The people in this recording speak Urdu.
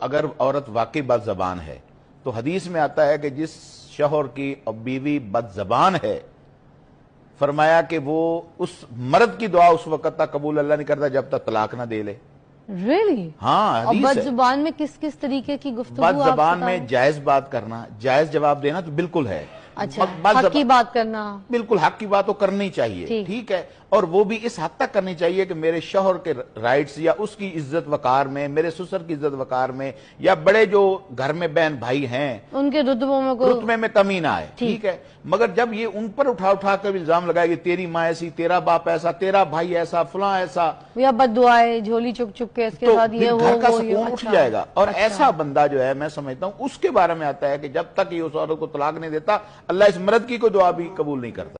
اگر عورت واقعی بد زبان ہے تو حدیث میں آتا ہے کہ جس شوہر کی بیوی بد زبان ہے، فرمایا کہ وہ اس مرد کی دعا اس وقت تک قبول اللہ نہیں کرتا جب تک طلاق نہ دے لے۔ ریلی؟ ہاں، اور حدیث بد ہے۔ زبان میں کس کس طریقے کی گفتگو؟ بد زبان میں جائز بات کرنا، جائز جواب دینا تو بالکل ہے۔ اچھا، حق کی بات کرنا؟ بالکل حق کی بات تو کرنی چاہیے، ٹھیک ہے، اور وہ بھی اس حد تک کرنی چاہیے کہ میرے شوہر کے رائٹس یا اس کی عزت وقار میں، میرے سسر کی عزت وقار میں، یا بڑے جو گھر میں بہن بھائی ہیں ان کے رتبے میں کمی نہ آئے، ٹھیک ہے۔ مگر جب یہ ان پر اٹھا کر الزام لگائے کہ تیری ماں ایسی، تیرا باپ ایسا، تیرا بھائی ایسا، فلاں ایسا، یا بد دعائیں جھولی چک چک کے اس کے ساتھ یہ گھر کا سکون اٹھ جائے گا۔ اور ایسا بندہ جو ہے، میں سمجھتا ہوں اس کے بارے میں آتا ہے کہ جب تک یہ اس عورت کو طلاق نہیں دیتا، اللہ اس مرد کی کوئی دعا بھی قبول نہیں کرتا۔